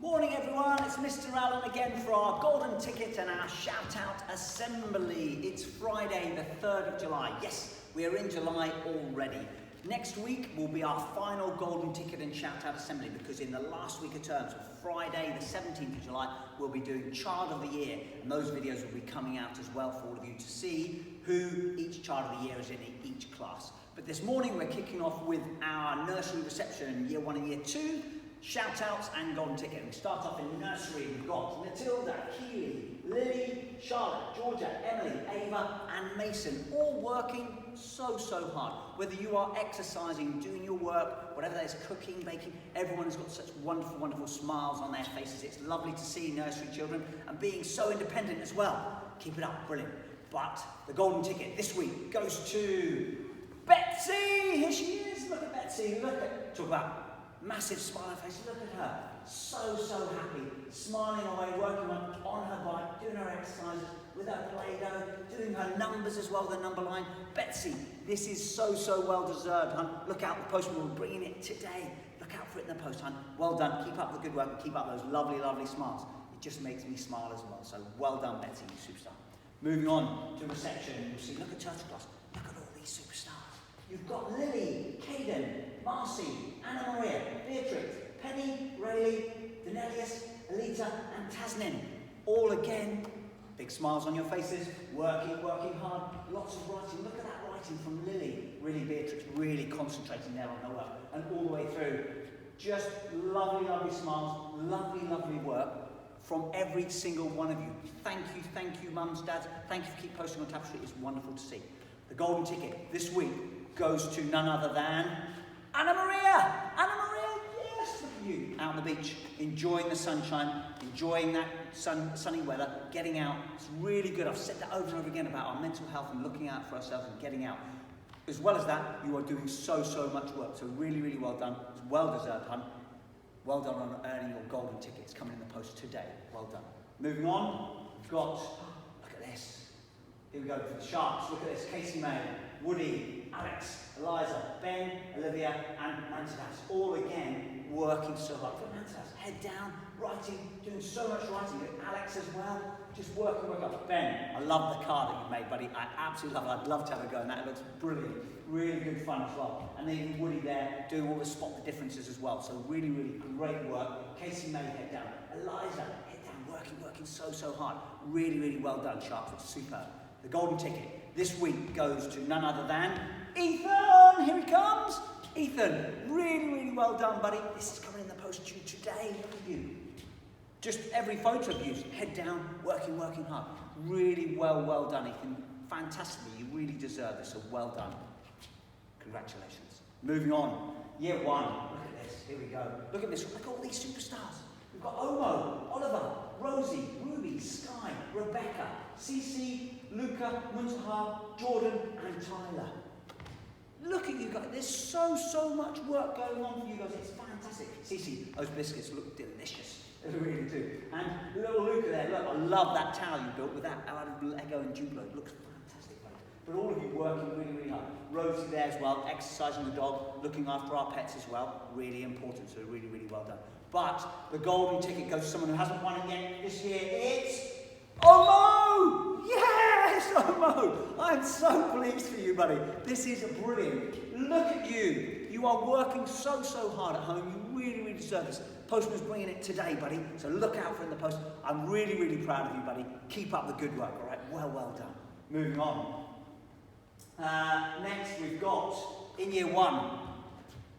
Morning everyone, it's Mr. Allen again for our golden ticket and our shout out assembly. It's Friday the 3rd of July. Yes, we are in July already. Next week will be our final golden ticket and shout out assembly because in the last week of term, so Friday the 17th of July, we'll be doing Child of the Year, and those videos will be coming out as well for all of you to see who each Child of the Year is in each class. But this morning we're kicking off with our nursery reception, year 1 and year 2. Shout outs and golden ticket. And we start off in nursery. We've got Matilda, Keely, Lily, Charlotte, Georgia, Emily, Ava and Mason, all working so hard. Whether you are exercising, doing your work, whatever that is, cooking, baking, everyone has got such wonderful smiles on their faces. It's lovely to see nursery children and being so independent as well. Keep it up, brilliant. But the golden ticket this week goes to Betsy. Here she is. Look at Betsy. Talk about massive smile on her face. Look at her. So happy. Smiling away, working on her bike, doing her exercises with her Play-Doh, doing her numbers as well, the number line. Betsy, this is so well deserved, hun. Look out, the postman will be bringing it today. Look out for it in the post, hun. Well done. Keep up the good work and keep up those lovely smiles. It just makes me smile as well. So well done, Betsy, you superstar. Moving on to reception, you'll see, look at Turtle Class. Look at all these superstars. You've got Lily, Caden, Marcy, Anna Maria, Beatrix, Penny, Rayleigh, Denelius, Alita and Tasnin. All again, big smiles on your faces, working hard, lots of writing. Look at that writing from Lily. Really, Beatrix, really concentrating there on her work. And all the way through, just lovely smiles, lovely work from every single one of you. Thank you, mums, dads. Thank you for keep posting on Tapestry. It's wonderful to see. The golden ticket this week goes to none other than Anna Maria! Anna Maria, yes, look at you. Out on the beach, enjoying the sunshine, enjoying that sunny weather, getting out. It's really good. I've said that over and over again about our mental health and looking out for ourselves and getting out. As well as that, you are doing so much work. So really well done. It's well deserved, hun. Well done on earning your golden ticket. It's coming in the post today. Well done. Moving on, we've got, look at this. Here we go for the Sharks. Look at this. Casey May, Woody, Alex, Eliza, Ben, Olivia, and Mantas. All again working so hard. Look at Mantas, head down, writing, doing so much writing. Alex as well, just working up. Ben, I love the car that you made, buddy. I absolutely love it. I'd love to have a go in that. It looks brilliant. Really good fun as well. And then even Woody there doing all the spot the differences as well. So really great work. Casey May, head down. Eliza, head down, working so hard. Really well done, Sharks. It's superb. The golden ticket this week goes to none other than Ethan. Here he comes. Ethan, really well done, buddy. This is coming in the post to you today. Look at you. Just every photo of you, head down, working hard. Really well done, Ethan. Fantastically, you really deserve this, so well done. Congratulations. Moving on, year 1. Look at this, here we go. Look at this, look at all these superstars. We've got Omo, Oliver, Rosie, Ruby, Sky, Rebecca, Cece, Luca, Muntaha, Jordan and Tyler. Look at you guys, there's so much work going on for you guys, it's fantastic. Cece, those biscuits look delicious. They really do. And little Luca there, look, I love that towel you built with that out of Lego and Duplo. It looks fantastic, buddy. But all of you working really hard. Rosie there as well, exercising the dog, looking after our pets as well. Really important, so really well done. But the golden ticket goes to someone who hasn't won it yet this year. It's Omo! Yes, Omo! I'm so pleased for you, buddy. This is brilliant. Look at you. You are working so hard at home. You really deserve this. Postman's bringing it today, buddy. So look out for it in the post. I'm really proud of you, buddy. Keep up the good work, all right? Well done. Moving on. Next, we've got, in year 1,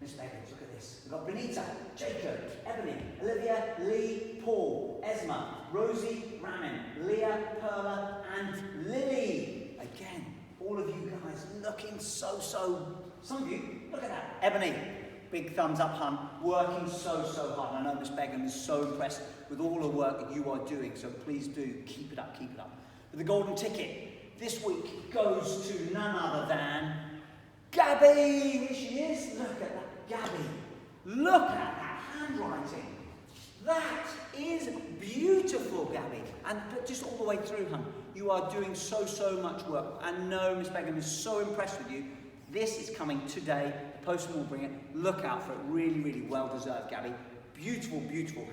Miss Megan, look at this. We've got Benita, Jacob, Ebony, Olivia, Lee, Paul, Esma, Rosie, Ramin, Leah, Perla, and Lily. Again, all of you guys looking so. Some of you, look at that. Ebony, big thumbs up, hun. Working so hard. And I know Miss Megan is so impressed with all the work that you are doing. So please do keep it up. But the golden ticket this week goes to none other than Gabby. Here she is. Look at that, Gabby. Look at that handwriting. That is beautiful, Gabby. And just all the way through, hun. You are doing so much work. And no, Miss Megan is so impressed with you. This is coming today. Postman will bring it. Look out for it. Really well deserved, Gabby. Beautiful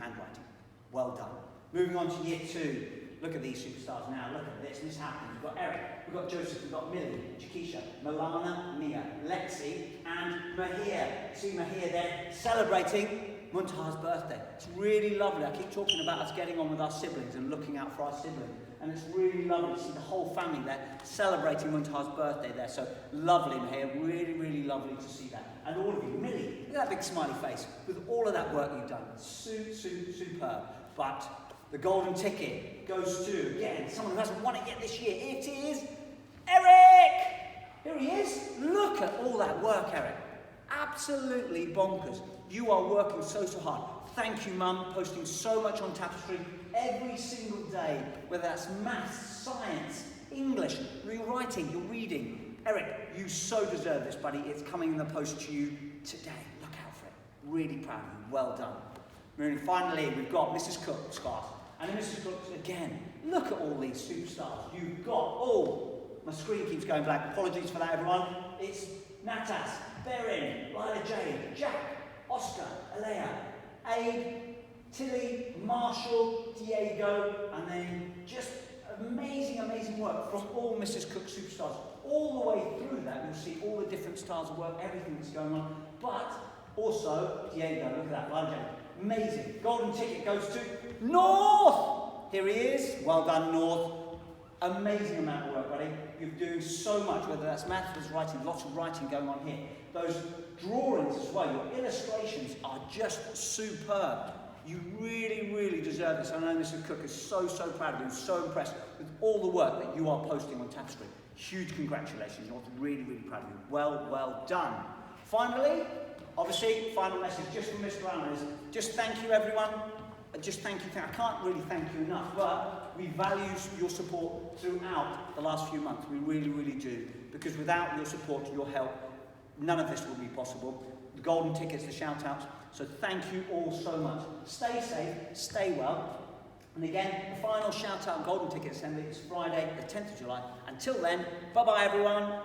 handwriting. Well done. Moving on to year 2. Look at these superstars now. Look at this. This happened. We've got Eric, we've got Joseph, we've got Millie, Chiquisha, Milana, Mia, Lexi, and Mahir. See Mahir there celebrating Muntahar's birthday. It's really lovely. I keep talking about us getting on with our siblings and looking out for our siblings. And it's really lovely to see the whole family there celebrating Muntahar's birthday there. So lovely, Mahir. Really, really lovely to see that. And all of you, Millie, look at that big smiley face with all of that work you've done. Superb. But the golden ticket goes to, again, someone who hasn't won it yet this year. It is Eric! Here he is. Look at all that work, Eric. Absolutely bonkers. You are working so hard. Thank you, Mum, posting so much on Tapestry every single day, whether that's maths, science, English, your writing, your reading. Eric, you so deserve this, buddy. It's coming in the post to you today. Look out for it. Really proud of you. Well done. And finally, we've got Mrs. Cook's scarf. And Mrs. Cook's, again, look at all these superstars. You've got, my screen keeps going black. Apologies for that, everyone. It's Natas, Berin, Lila Jade, Jack, Oscar, Alea, Abe, Tilly, Marshall, Diego, and then just amazing work from all Mrs. Cook superstars. All the way through that, you'll see all the different styles of work, everything that's going on. But also, Diego, look at that, Lila Jade. Amazing. Golden ticket goes to North. Here he is. Well done, North. Amazing amount of work, buddy. You're doing so much, whether that's maths, writing, lots of writing going on here. Those drawings as well, your illustrations are just superb. You really deserve this. I know Mrs. Cook is so proud of you, so impressed with all the work that you are posting on Tapestry. Huge congratulations. North, really proud of you. Well done. Finally, obviously, final message just from Mr. Allen is just thank you, everyone. Just thank you. I can't really thank you enough, but we value your support throughout the last few months. We really do. Because without your support, your help, none of this would be possible. The golden tickets, the shout-outs. So thank you all so much. Stay safe, stay well. And again, the final shout-out and golden ticket assembly is Friday, the 10th of July. Until then, bye-bye, everyone.